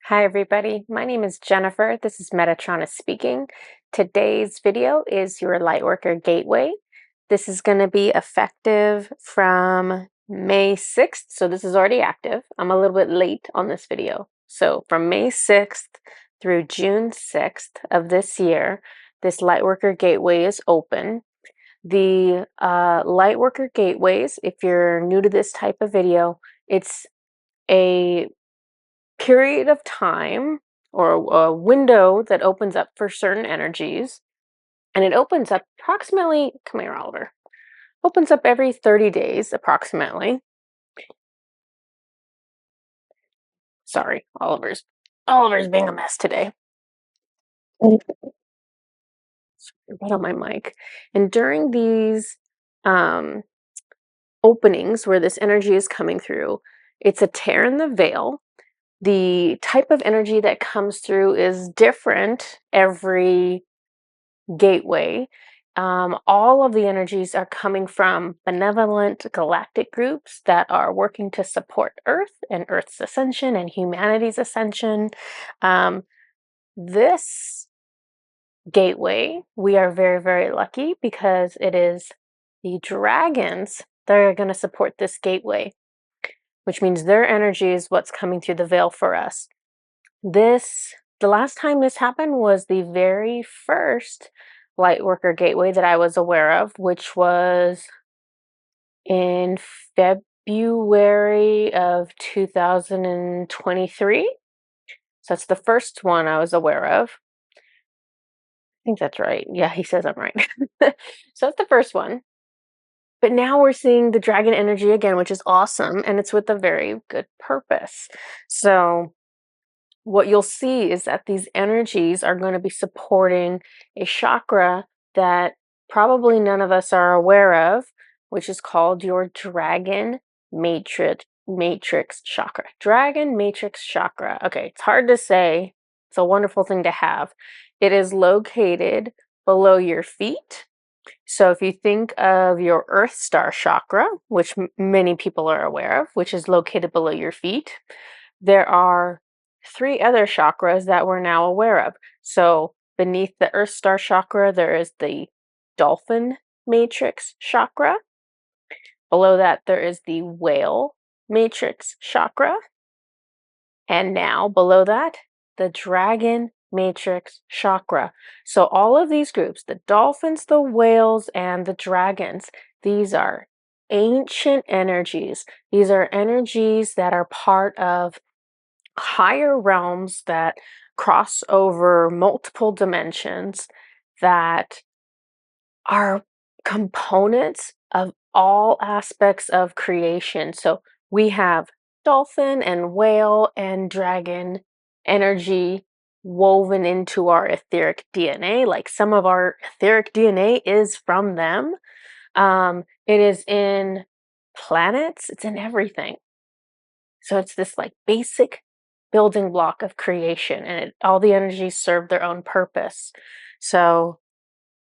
Hi everybody, my name is Jennifer. This is Metatron speaking. Today's video is your Lightworker Gateway. This is going to be effective from May 6th, so this is already active. I'm a little bit late on this video. So from May 6th through June 6th of this year, this Lightworker Gateway is open. The Lightworker Gateways, if you're new to this type of video, it's a period of time or a window that opens up for certain energies, and it opens up approximately, come here Oliver, opens up every 30 days approximately. Sorry, Oliver's being a mess today. Sorry on my mic. And during these openings where this energy is coming through, it's a tear in the veil. The type of energy that comes through is different every gateway. All of the energies are coming from benevolent galactic groups that are working to support Earth and Earth's ascension and humanity's ascension. This gateway, we are very, very lucky because it is the dragons that are going to support this gateway, which means their energy is what's coming through the veil for us. The last time this happened was the very first Lightworker Gateway that I was aware of, which was in February of 2023. So that's the first one I was aware of. I think that's right. Yeah, he says I'm right. So that's the first one. But now we're seeing the dragon energy again, which is awesome, and it's with a very good purpose. So what you'll see is that these energies are going to be supporting a chakra that probably none of us are aware of, which is called your Dragon Matrix Chakra. Dragon Matrix Chakra. Okay, it's hard to say. It's a wonderful thing to have. It is located below your feet. So if you think of your Earth Star Chakra, which many people are aware of, which is located below your feet, there are 3 other chakras that we're now aware of. So beneath the Earth Star Chakra, there is the Dolphin Matrix Chakra. Below that, there is the Whale Matrix Chakra. And now below that, the Dragon Matrix Chakra. So all of these groups, the dolphins, the whales, and the dragons, these are ancient energies. These are energies that are part of higher realms that cross over multiple dimensions, that are components of all aspects of creation. So we have dolphin and whale and dragon energy woven into our etheric DNA. Like some of our etheric DNA is from them. It is in planets, it's in everything. So it's this like basic building block of creation, and all the energies serve their own purpose. So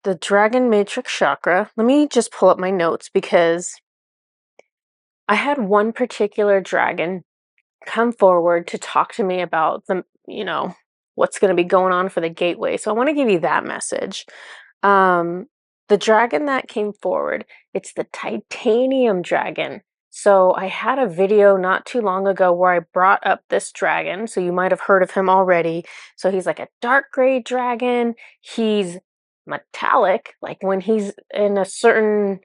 the Dragon Matrix Chakra, let me just pull up my notes because I had one particular dragon come forward to talk to me about what's going to be going on for the gateway. So I want to give you that message. The dragon that came forward, it's the titanium dragon. So I had a video not too long ago where I brought up this dragon. So you might have heard of him already. So he's like a dark gray dragon. He's metallic, like when he's in a certain,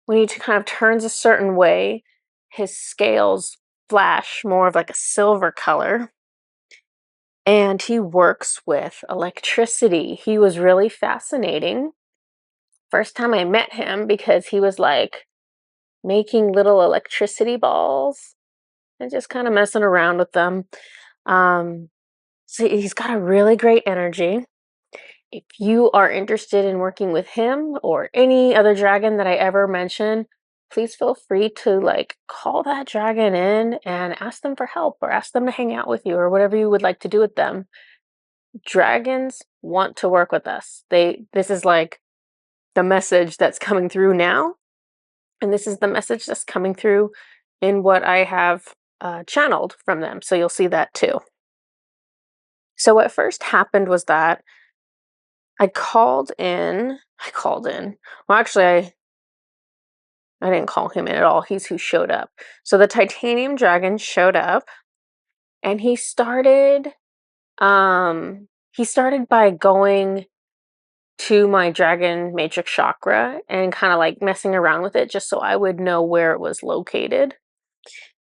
when he kind of turns a certain way, his scales flash more of like a silver color. And he works with electricity. He was really fascinating. First time I met him, because he was like making little electricity balls and just kind of messing around with them. So he's got a really great energy. If you are interested in working with him or any other dragon that I ever mention, please feel free to like call that dragon in and ask them for help, or ask them to hang out with you, or whatever you would like to do with them. Dragons want to work with us. This is like the message that's coming through now, and this is the message that's coming through in what I have channeled from them. So you'll see that too. So what first happened was that I called in. Well, actually, I didn't call him in at all. He's who showed up. So the titanium dragon showed up, and he started by going to my dragon matrix chakra and kind of like messing around with it just so I would know where it was located.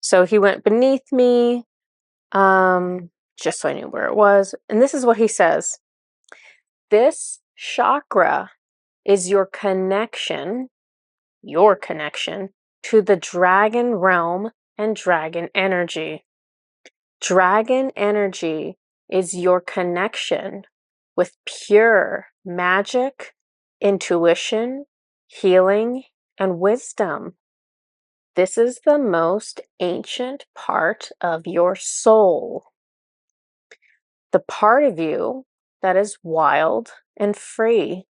So he went beneath me, just so I knew where it was. And this is what he says. This chakra is your connection to the dragon realm and dragon energy. Dragon energy is your connection with pure magic, intuition, healing, and wisdom. This is the most ancient part of your soul. The part of you that is wild and free.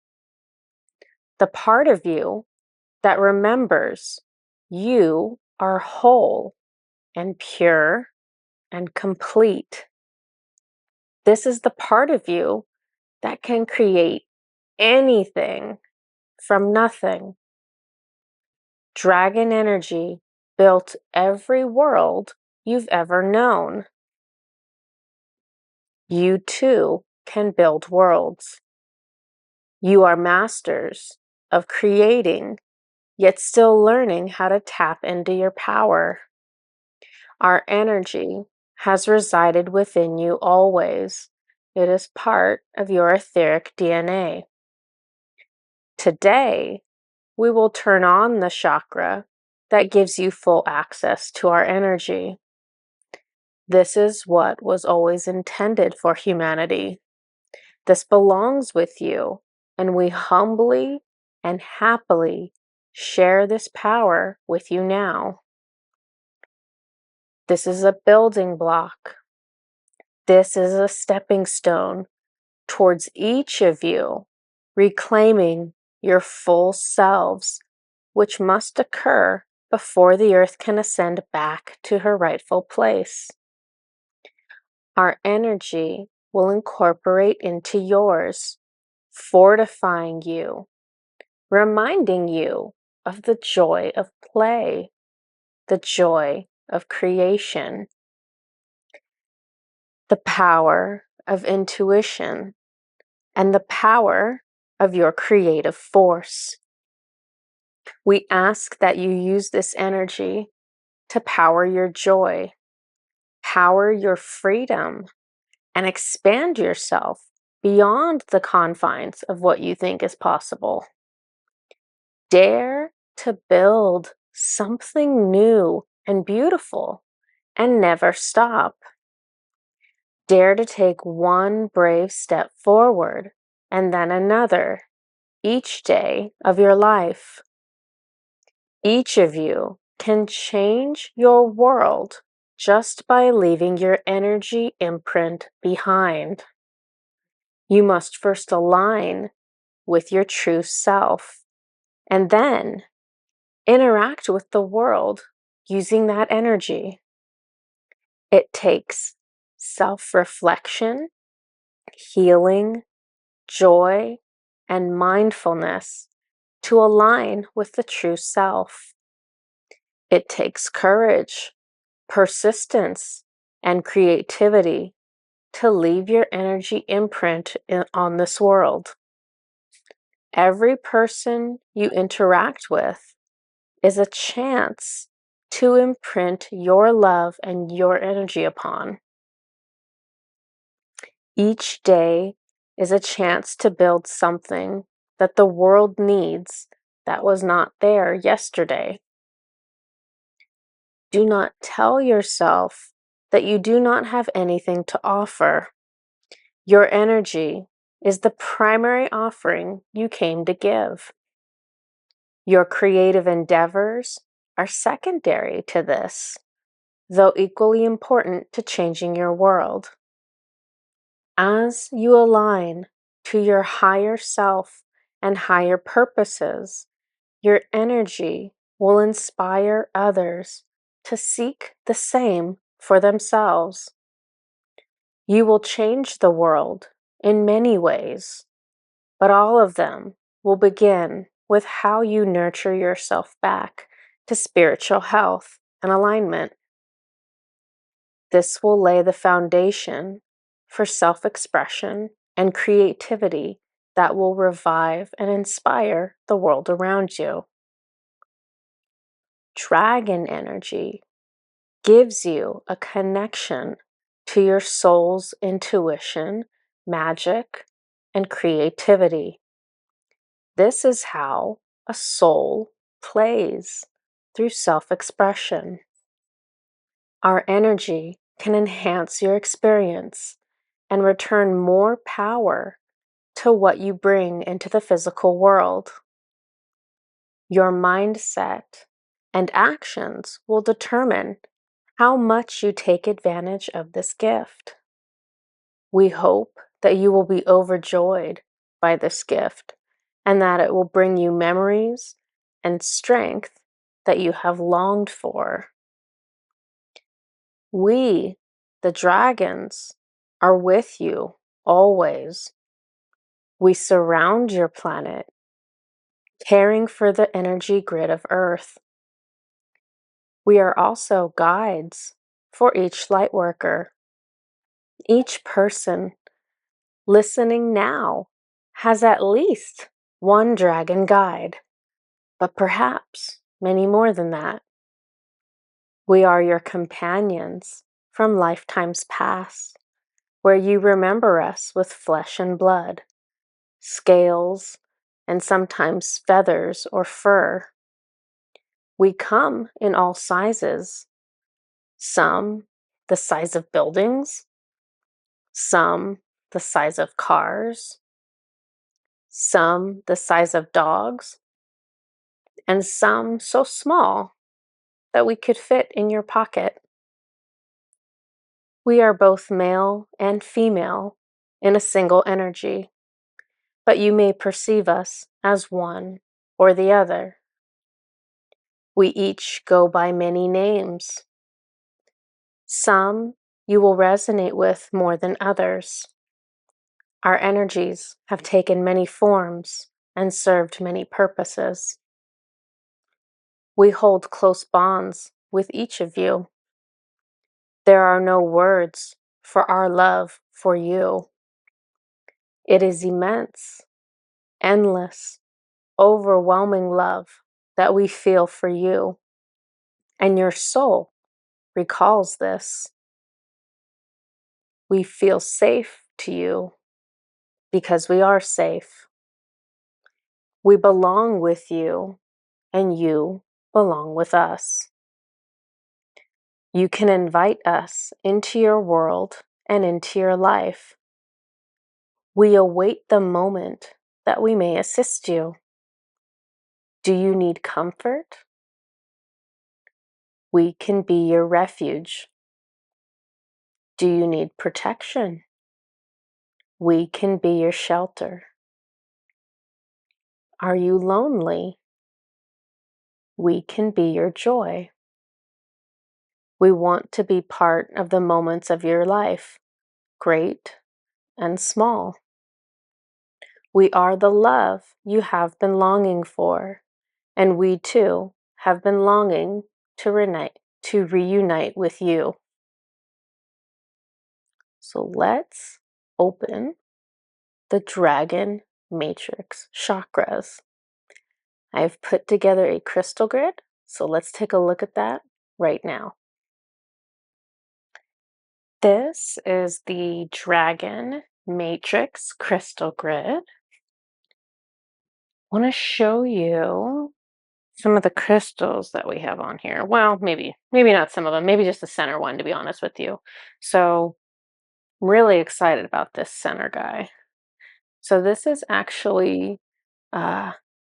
The part of you that remembers you are whole and pure and complete. This is the part of you that can create anything from nothing. Dragon energy built every world you've ever known. You too can build worlds. You are masters of creating, yet still learning how to tap into your power. Our energy has resided within you always. It is part of your etheric DNA. Today, we will turn on the chakra that gives you full access to our energy. This is what was always intended for humanity. This belongs with you, and we humbly and happily share this power with you now. This is a building block. This is a stepping stone towards each of you reclaiming your full selves, which must occur before the earth can ascend back to her rightful place. Our energy will incorporate into yours, fortifying you, reminding you of the joy of play, the joy of creation, the power of intuition, and the power of your creative force. We ask that you use this energy to power your joy, power your freedom, and expand yourself beyond the confines of what you think is possible. Dare to build something new and beautiful and never stop. Dare to take one brave step forward and then another each day of your life. Each of you can change your world just by leaving your energy imprint behind. You must first align with your true self and then interact with the world using that energy. It takes self-reflection, healing, joy, and mindfulness to align with the true self. It takes courage, persistence, and creativity to leave your energy imprint on this world. Every person you interact with is a chance to imprint your love and your energy upon. Each day is a chance to build something that the world needs that was not there yesterday. Do not tell yourself that you do not have anything to offer. Your energy is the primary offering you came to give. Your creative endeavors are secondary to this, though equally important to changing your world. As you align to your higher self and higher purposes, your energy will inspire others to seek the same for themselves. You will change the world in many ways, but all of them will begin with how you nurture yourself back to spiritual health and alignment. This will lay the foundation for self-expression and creativity that will revive and inspire the world around you. Dragon energy gives you a connection to your soul's intuition, magic, and creativity. This is how a soul plays through self-expression. Our energy can enhance your experience and return more power to what you bring into the physical world. Your mindset and actions will determine how much you take advantage of this gift. We hope that you will be overjoyed by this gift and that it will bring you memories and strength that you have longed for. We, the dragons, are with you always. We surround your planet, caring for the energy grid of Earth. We are also guides for each lightworker. Each person listening now has at least one dragon guide, but perhaps many more than that. We are your companions from lifetimes past, where you remember us with flesh and blood, scales, and sometimes feathers or fur. We come in all sizes, some the size of buildings, some the size of cars, some the size of dogs, and some so small that we could fit in your pocket. We are both male and female in a single energy, but you may perceive us as one or the other. We each go by many names. Some you will resonate with more than others. Our energies have taken many forms and served many purposes. We hold close bonds with each of you. There are no words for our love for you. It is immense, endless, overwhelming love that we feel for you, and your soul recalls this. We feel safe to you because we are safe. We belong with you, and you belong with us. You can invite us into your world and into your life. We await the moment that we may assist you. Do you need comfort? We can be your refuge. Do you need protection? We can be your shelter. Are you lonely? We can be your joy. We want to be part of the moments of your life, great and small. We are the love you have been longing for, and we too have been longing to reunite with you. So let's open the Dragon Matrix Chakras. I've put together a crystal grid, so let's take a look at that right now. This is the Dragon Matrix Crystal Grid. I want to show you some of the crystals that we have on here. Well, maybe not some of them, maybe just the center one, to be honest with you. So I'm really excited about this center guy. So this is actually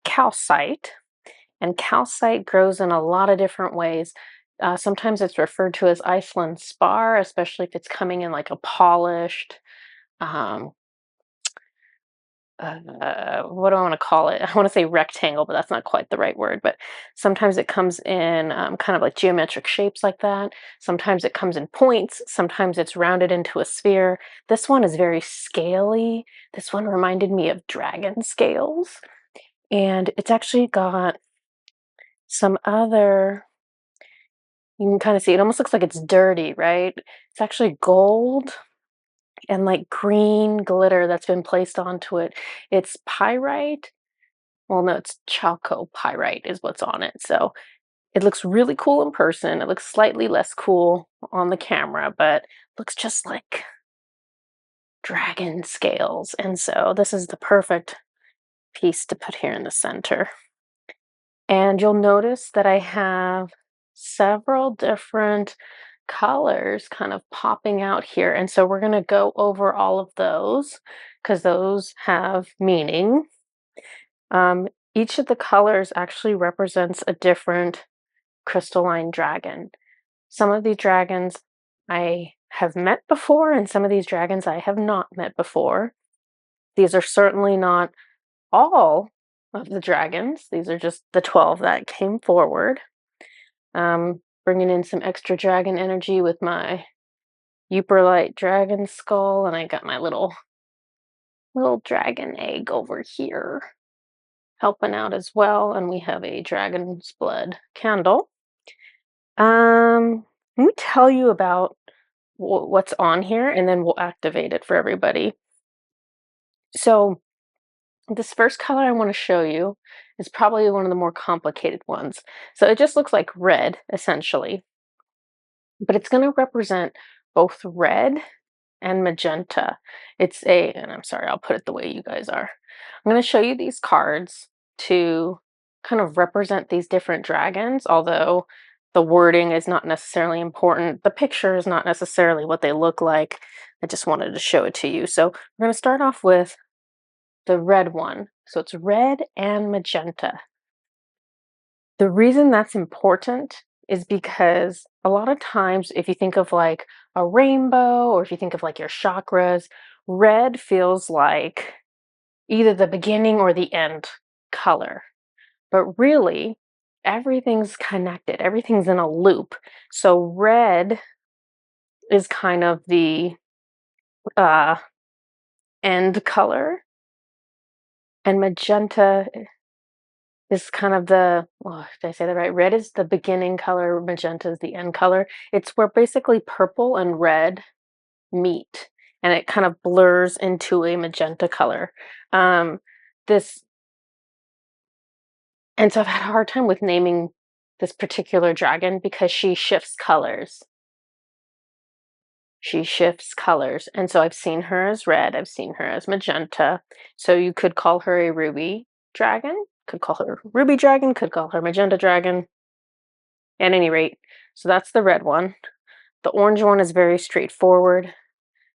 calcite, and calcite grows in a lot of different ways. Sometimes it's referred to as Iceland spar, especially if it's coming in like a polished, what do I want to call it? I want to say rectangle, but that's not quite the right word. But sometimes it comes in kind of like geometric shapes like that. Sometimes it comes in points. Sometimes it's rounded into a sphere. This one is very scaly. This one reminded me of dragon scales. And it's actually got some other, you can kind of see, it almost looks like it's dirty, right? It's actually gold and like green glitter that's been placed onto it. It's pyrite. Well, no, it's chalcopyrite is what's on it. So it looks really cool in person. It looks slightly less cool on the camera, but looks just like dragon scales. And so this is the perfect piece to put here in the center. And you'll notice that I have several different colors kind of popping out here. And so we're going to go over all of those because those have meaning. Each of the colors actually represents a different crystalline dragon. Some of these dragons I have met before, and some of these dragons I have not met before. These are certainly not all of the dragons. These are just the 12 that came forward. Bringing in some extra dragon energy with my Light dragon skull, and I got my little dragon egg over here helping out as well, and we have a dragon's blood candle. Let me tell you about what's on here, and then we'll activate it for everybody. So this first color I want to show you is probably one of the more complicated ones. So it just looks like red, essentially, but it's going to represent both red and magenta. And I'm sorry, I'll put it the way you guys are. I'm going to show you these cards to kind of represent these different dragons, although the wording is not necessarily important. The picture is not necessarily what they look like. I just wanted to show it to you. So we're going to start off with the red one. So it's red and magenta. The reason that's important is because a lot of times, if you think of like a rainbow or if you think of like your chakras, red feels like either the beginning or the end color. But really, everything's connected, everything's in a loop. So red is kind of the end color, and magenta is kind of did I say that right? Red is the beginning color, magenta is the end color. It's where basically purple and red meet, and it kind of blurs into a magenta color. This And so I've had a hard time with naming this particular dragon because she shifts colors. She shifts colors. And so I've seen her as red, I've seen her as magenta. So you could call her a ruby dragon, could call her ruby dragon, could call her magenta dragon. At any rate, so that's the red one. The orange one is very straightforward.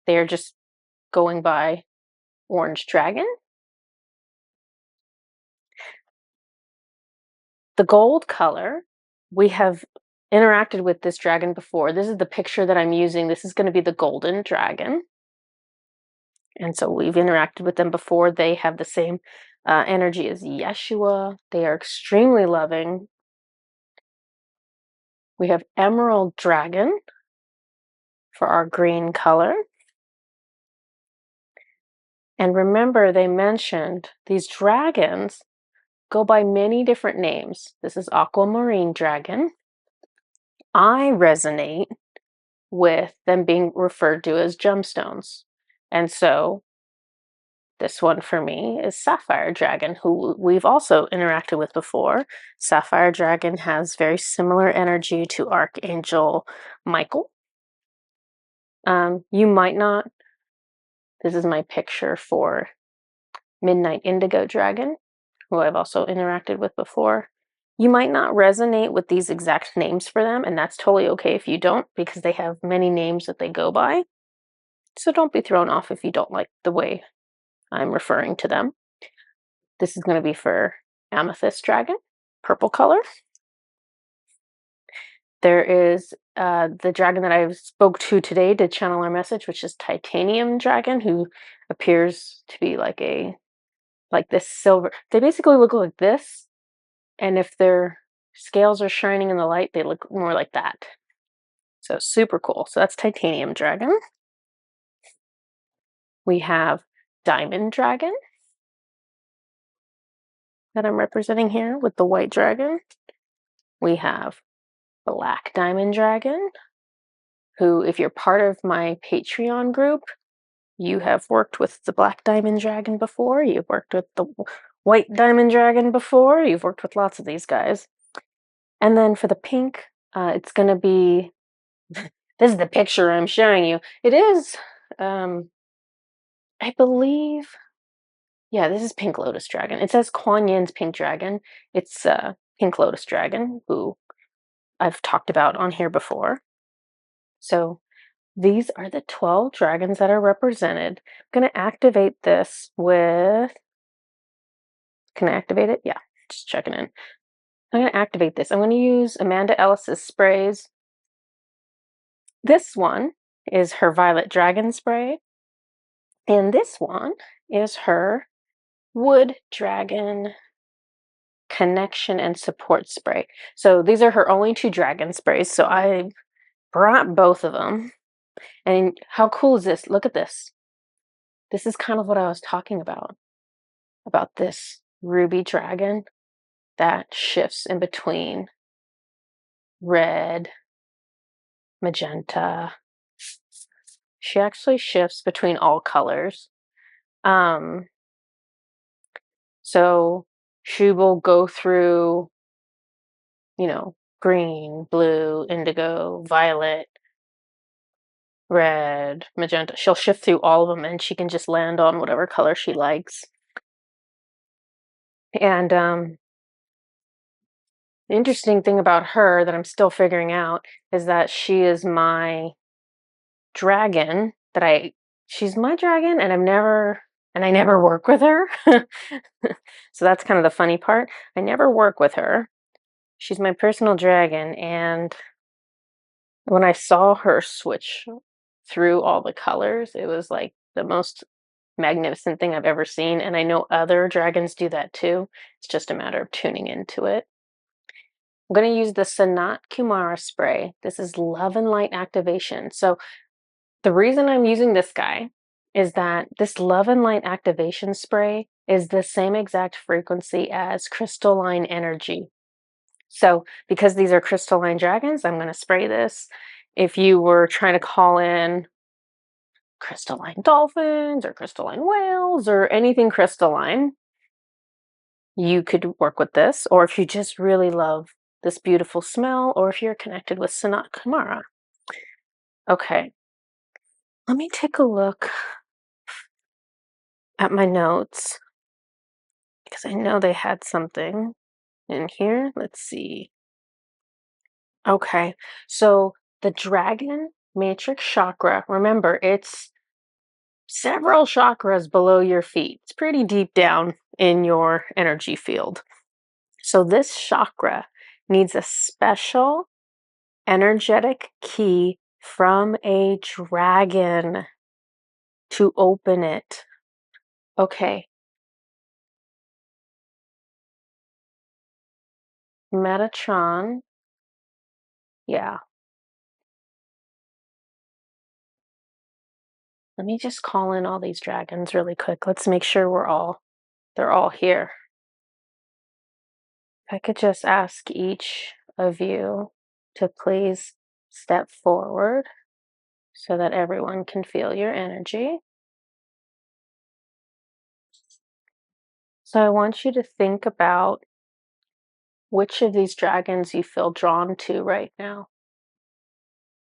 They are just going by orange dragon. The gold color, we have interacted with this dragon before. This is the picture that I'm using. This is going to be the golden dragon. And so we've interacted with them before. They have the same energy as Yeshua. They are extremely loving. We have emerald dragon for our green color. And remember, they mentioned these dragons go by many different names. This is aquamarine dragon. I resonate with them being referred to as gemstones. And so this one for me is Sapphire Dragon, who we've also interacted with before. Sapphire Dragon has very similar energy to Archangel Michael. You might not, this is my picture for Midnight Indigo Dragon, who I've also interacted with before. You might not resonate with these exact names for them, and that's totally okay if you don't, because they have many names that they go by. So don't be thrown off if you don't like the way I'm referring to them. This is going to be for Amethyst Dragon, purple color. There is the dragon that I spoke to today to channel our message, which is Titanium Dragon, who appears to be like a like this silver. They basically look like this, and if their scales are shining in the light, they look more like that. So super cool. So that's titanium dragon. We have diamond dragon that I'm representing here with the white dragon. We have black diamond dragon, who, if you're part of my Patreon group, you have worked with the black diamond dragon before. You've worked with the white diamond dragon before. You've worked with lots of these guys. And then for the pink, it's going to be, this is the picture I'm showing you. It is, I believe, yeah, this is Pink Lotus Dragon. It says Kuan Yin's Pink Dragon. It's Pink Lotus Dragon, who I've talked about on here before. So these are the 12 dragons that are represented. I'm going to activate this with, can I activate it? Yeah, just checking in. I'm going to activate this. I'm going to use Amanda Ellis's sprays. This one is her Violet Dragon spray. And this one is her Wood Dragon Connection and Support spray. So these are her only 2 dragon sprays. So I brought both of them. And how cool is this? Look at this. This is kind of what I was talking about this ruby dragon that shifts in between red, magenta. She actually shifts between all colors. So she will go through, green, blue, indigo, violet, red, magenta. She'll shift through all of them and she can just land on whatever color she likes. And the interesting thing about her that I'm still figuring out is that she is my dragon she's my dragon and I never work with her. So that's kind of the funny part. I never work with her. She's my personal dragon, and when I saw her switch through all the colors, it was like the most magnificent thing I've ever seen, and I know other dragons do that too. It's just a matter of tuning into it. I'm going to use the Sanat Kumara spray. This is Love and Light Activation. So the reason I'm using this guy is that this Love and Light Activation spray is the same exact frequency as crystalline energy. So because these are crystalline dragons, I'm going to spray this. If you were trying to call in crystalline dolphins or crystalline whales or anything crystalline, you could work with this. Or if you just really love this beautiful smell, or if you're connected with Sanat Kumara. Okay, let me take a look at my notes because I know they had something in here. Let's see. Okay, so the Dragon Matrix Chakra, remember, it's several chakras below your feet. It's pretty deep down in your energy field. So this chakra needs a special energetic key from a dragon to open it. Okay. Metatron. Yeah. Let me just call in all these dragons really quick. Let's make sure they're all here. If I could just ask each of you to please step forward so that everyone can feel your energy. So I want you to think about which of these dragons you feel drawn to right now.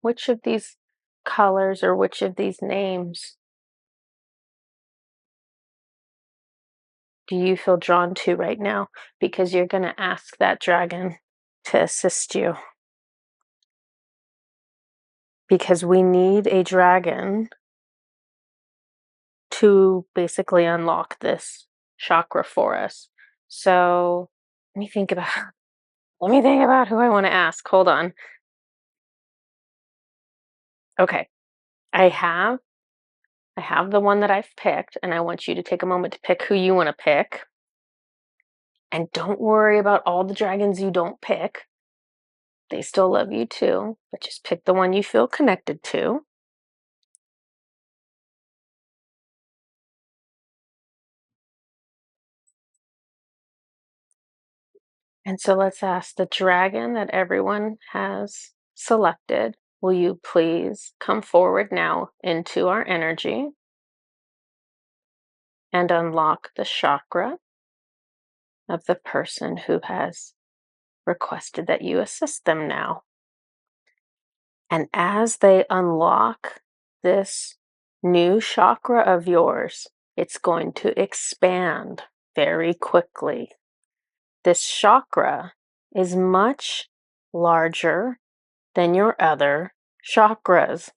Which of these colors or which of these names do you feel drawn to right now? Because you're going to ask that dragon to assist you. Because we need a dragon to basically unlock this chakra for us. So let me think about who I want to ask. Hold on. Okay. I have I have the one that I've picked, and I want you to take a moment to pick who you want to pick. And don't worry about all the dragons you don't pick. They still love you too, but just pick the one you feel connected to. And so let's ask the dragon that everyone has selected. Will you please come forward now into our energy and unlock the chakra of the person who has requested that you assist them now? And as they unlock this new chakra of yours, it's going to expand very quickly. This chakra is much larger than your other chakras.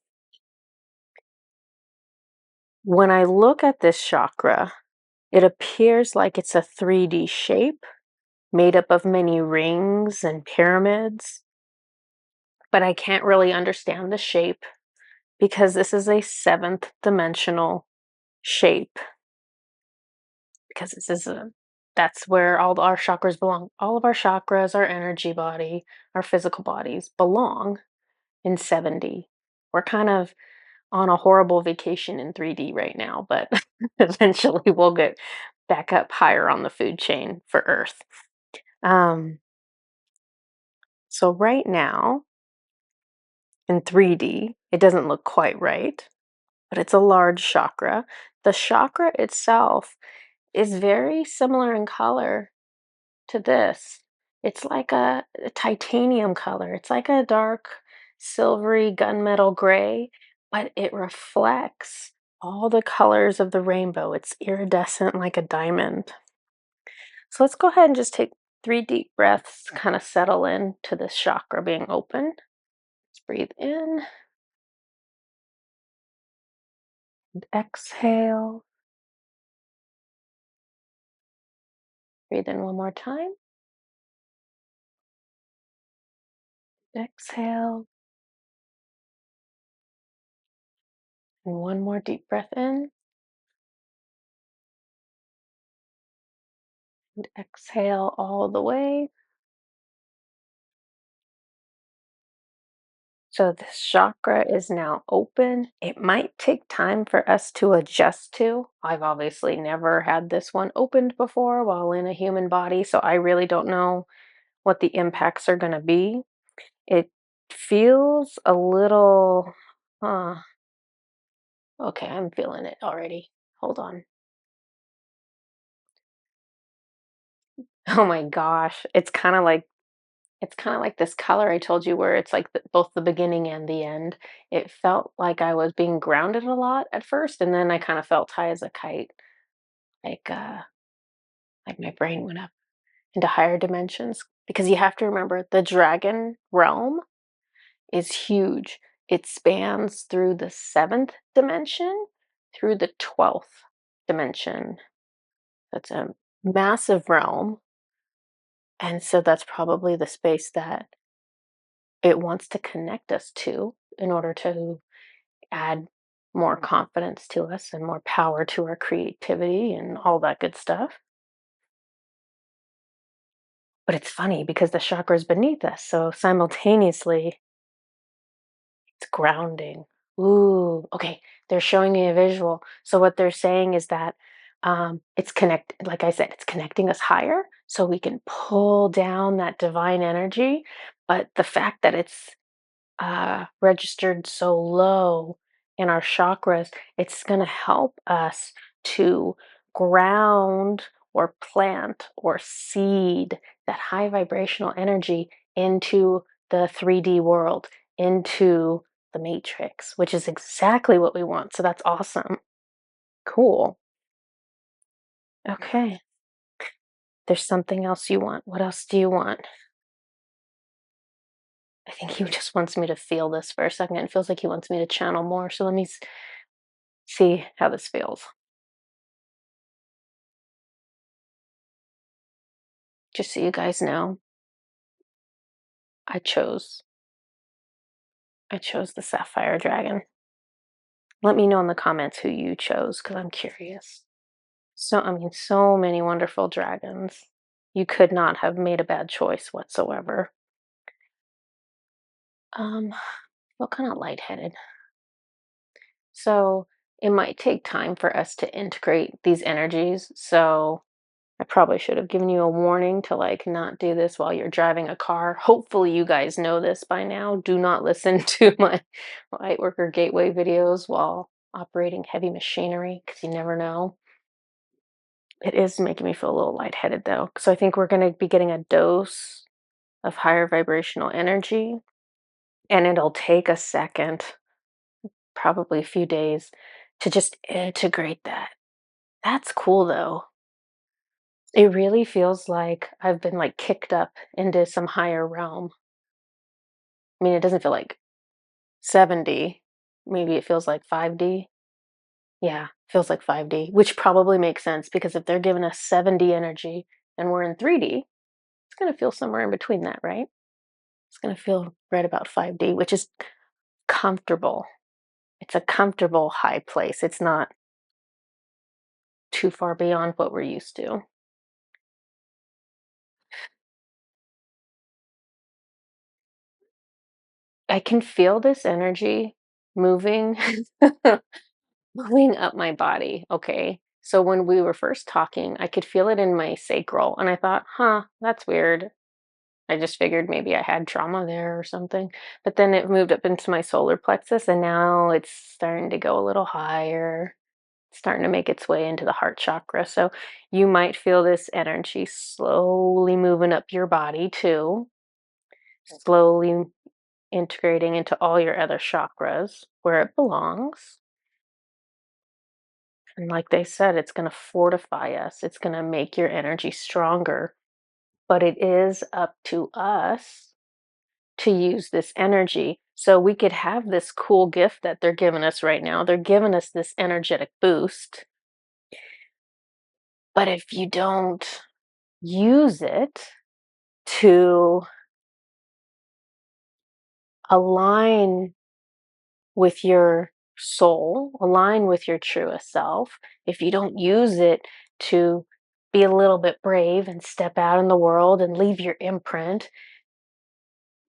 When I look at this chakra, it appears like it's a 3D shape made up of many rings and pyramids, but I can't really understand the shape because this is a seventh dimensional shape. Because this is that's where all our chakras belong. All of our chakras, our energy body, our physical bodies belong in 7D. We're kind of on a horrible vacation in 3D right now, but eventually we'll get back up higher on the food chain for Earth. Um, so right now in 3D, it doesn't look quite right, but it's a large chakra. The chakra itself is very similar in color to this. It's like a titanium color. It's like a dark silvery gunmetal gray, but it reflects all the colors of the rainbow. It's iridescent like a diamond. So let's go ahead and just take 3 deep breaths, kind of settle in to this chakra being open. Let's breathe in and exhale. Breathe in one more time. Exhale. And one more deep breath in and exhale all the way. So this chakra is now open. It might take time for us to adjust to. I've obviously never had this one opened before while in a human body, so I really don't know what the impacts are going to be. It feels a little, okay, I'm feeling it already. Hold on. Oh my gosh, it's kind of like this color I told you where it's like both the beginning and the end. It felt like I was being grounded a lot at first, and then I kind of felt high as a kite, like uh, like my brain went up into higher dimensions. Because you have to remember, the dragon realm is huge. It spans through the seventh dimension, through the 12th dimension. That's a massive realm, and so that's probably the space that it wants to connect us to in order to add more confidence to us and more power to our creativity and all that good stuff. But it's funny because the chakra is beneath us, so simultaneously it's grounding. Ooh, okay. They're showing me a visual. So what they're saying is that it's connect, like I said, it's connecting us higher, so we can pull down that divine energy. But the fact that it's registered so low in our chakras, it's going to help us to ground or plant or seed that high vibrational energy into the 3D world, into the matrix, which is exactly what we want. So that's awesome. Cool. Okay. There's something else you want. What else do you want? I think he just wants me to feel this for a second. It feels like he wants me to channel more. So let me see how this feels. Just so you guys know, I chose I chose the sapphire dragon. Let me know in the comments who you chose because I'm curious. So, I mean, so many wonderful dragons. You could not have made a bad choice whatsoever. Um, feel kind of lightheaded. So it might take time for us to integrate these energies. So I probably should have given you a warning to like not do this while you're driving a car. Hopefully you guys know this by now. Do not listen to my Lightworker Gateway videos while operating heavy machinery because you never know. It is making me feel a little lightheaded though. So I think we're going to be getting a dose of higher vibrational energy, and it'll take a second, probably a few days, to just integrate that. That's cool though. It really feels like I've been like kicked up into some higher realm. I mean, it doesn't feel like 7D. Maybe it feels like 5D. Yeah, feels like 5D, which probably makes sense because if they're giving us 7D energy and we're in 3D, it's going to feel somewhere in between that, right? It's going to feel right about 5D, which is comfortable. It's a comfortable high place. It's not too far beyond what we're used to. I can feel this energy moving moving up my body. Okay. So when we were first talking, I could feel it in my sacral and I thought, "Huh, that's weird." I just figured maybe I had trauma there or something. But then it moved up into my solar plexus and now it's starting to go a little higher. It's starting to make its way into the heart chakra. So you might feel this energy slowly moving up your body too, slowly integrating into all your other chakras where it belongs. And like they said, it's going to fortify us, it's going to make your energy stronger. But it is up to us to use this energy. So we could have this cool gift that they're giving us right now. They're giving us this energetic boost. But if you don't use it to align with your soul, align with your truest self, if you don't use it to be a little bit brave and step out in the world and leave your imprint,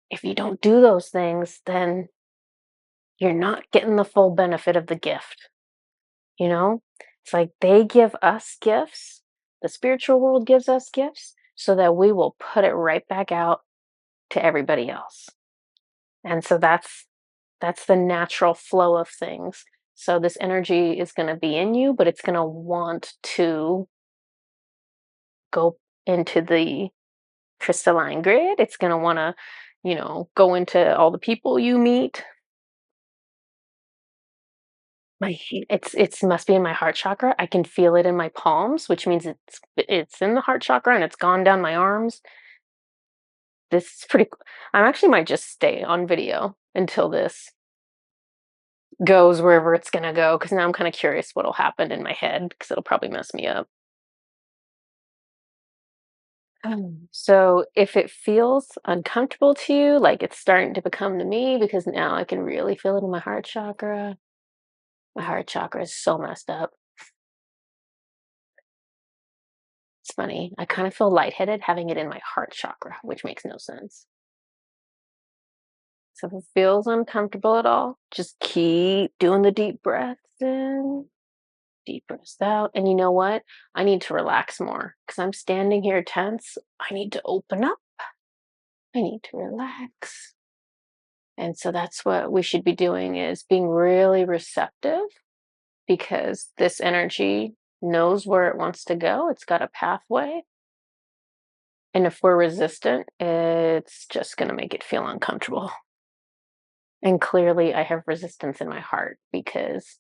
if you don't do those things, then you're not getting the full benefit of the gift. You know, it's like they give us gifts, the spiritual world gives us gifts so that we will put it right back out to everybody else. And so that's the natural flow of things. So this energy is going to be in you, but it's going to want to go into the crystalline grid. It's going to want to, go into all the people you meet. It's must be in my heart chakra. I can feel it in my palms, which means it's in the heart chakra and it's gone down my arms. This is pretty cool. I actually might just stay on video until this goes wherever it's gonna go, because now I'm kind of curious what'll happen in my head, because it'll probably mess me up. So if it feels uncomfortable to you, like it's starting to become to me, because now I can really feel it in my heart chakra. My heart chakra is so messed up. It's funny. I kind of feel lightheaded having it in my heart chakra, which makes no sense. So if it feels uncomfortable at all, just keep doing the deep breaths in, deep breaths out. And you know what? I need to relax more because I'm standing here tense. I need to open up. I need to relax. And so that's what we should be doing, is being really receptive, because this energy knows where it wants to go. It's got a pathway. And if we're resistant, it's just going to make it feel uncomfortable. And clearly, I have resistance in my heart because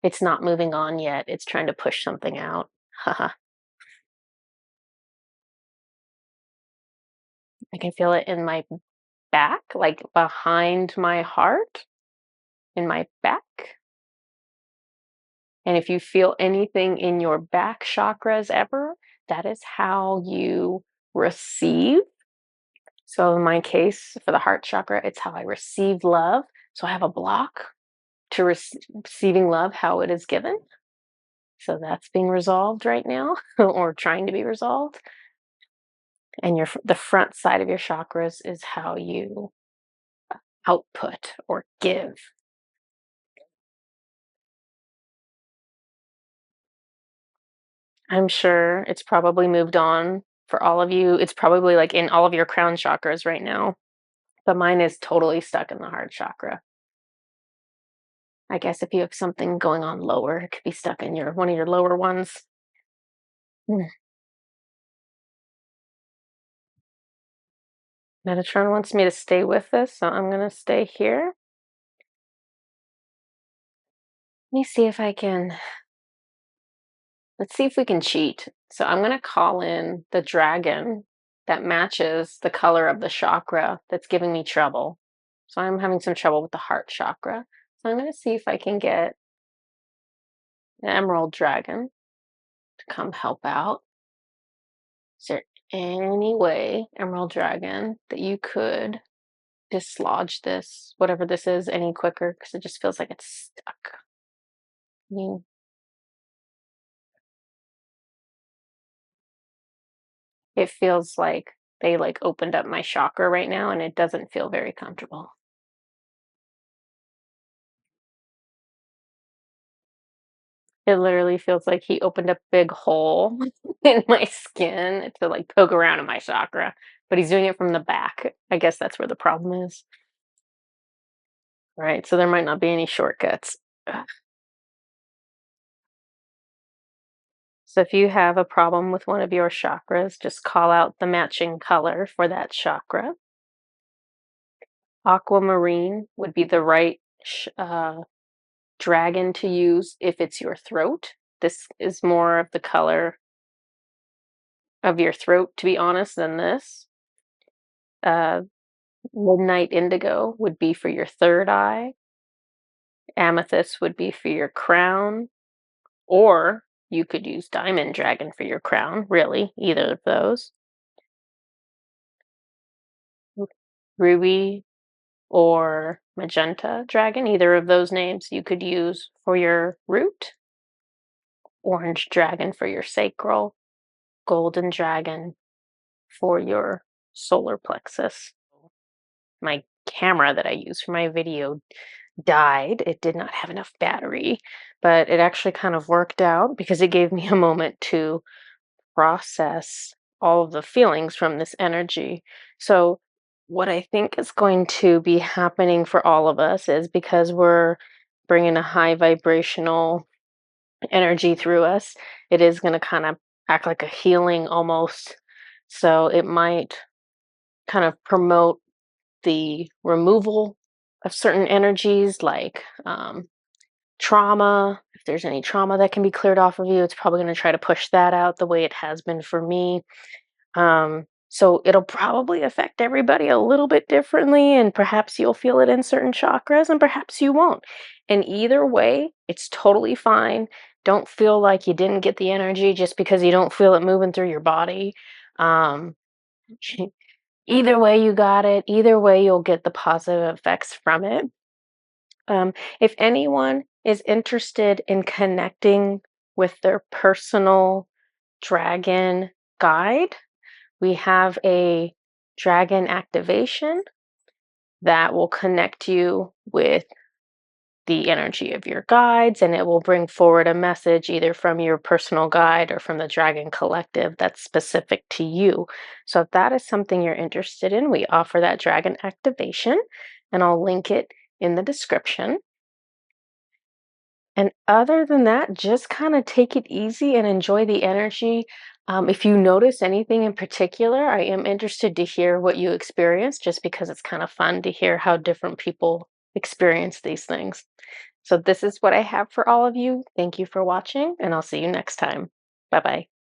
it's not moving on yet. It's trying to push something out. Haha. I can feel it in my back, like behind my heart, in my back. And if you feel anything in your back chakras ever, that is how you receive. So in my case, for the heart chakra, it's how I receive love. So I have a block. to receiving love how it is given. So that's being resolved right now or trying to be resolved. And the front side of your chakras is how you output or give. I'm sure it's probably moved on for all of you. It's probably like in all of your crown chakras right now, but mine is totally stuck in the heart chakra. I guess if you have something going on lower, it could be stuck in your one of your lower ones. Mm. Metatron wants me to stay with this, so I'm going to stay here. Let me see if I can. Let's see if we can cheat. So I'm going to call in the dragon that matches the color of the chakra that's giving me trouble. So I'm having some trouble with the heart chakra. So I'm going to see if I can get an emerald dragon to come help out. Is there any way, emerald dragon, that you could dislodge this, whatever this is, any quicker? Because it just feels like it's stuck. I mean, it feels like they like opened up my chakra right now and it doesn't feel very comfortable. It literally feels like he opened a big hole in my skin to like poke around in my chakra, but he's doing it from the back. I guess that's where the problem is. Right, so there might not be any shortcuts. Ugh. So if you have a problem with one of your chakras, just call out the matching color for that chakra. Aquamarine would be the right dragon to use if it's your throat. This is more of the color of your throat, to be honest, than this. Uh, Midnight indigo would be for your third eye. Amethyst would be for your crown. Or you could use diamond dragon for your crown, really, either of those. Ruby or magenta dragon, either of those names you could use for your root. Orange dragon for your sacral. Golden dragon for your solar plexus. My camera that I use for my video died. It did not have enough battery, but it actually kind of worked out because it gave me a moment to process all of the feelings from this energy. So, what I think is going to be happening for all of us is because we're bringing a high vibrational energy through us, it is going to kind of act like a healing almost. So, it might kind of promote the removal of certain energies like trauma. If there's any trauma that can be cleared off of you, it's probably going to try to push that out the way it has been for me. So it'll probably affect everybody a little bit differently, and perhaps you'll feel it in certain chakras, and perhaps you won't. And either way, it's totally fine. Don't feel like you didn't get the energy just because you don't feel it moving through your body. Um, Either way, you got it. Either way, you'll get the positive effects from it. If anyone is interested in connecting with their personal dragon guide, we have a dragon activation that will connect you with the energy of your guides, and it will bring forward a message either from your personal guide or from the Dragon Collective that's specific to you. So, if that is something you're interested in, we offer that dragon activation, and I'll link it in the description. And other than that, just kind of take it easy and enjoy the energy. If you notice anything in particular, I am interested to hear what you experience just because it's kind of fun to hear how different people experience these things. So, this is what I have for all of you. Thank you for watching, and I'll see you next time. Bye bye.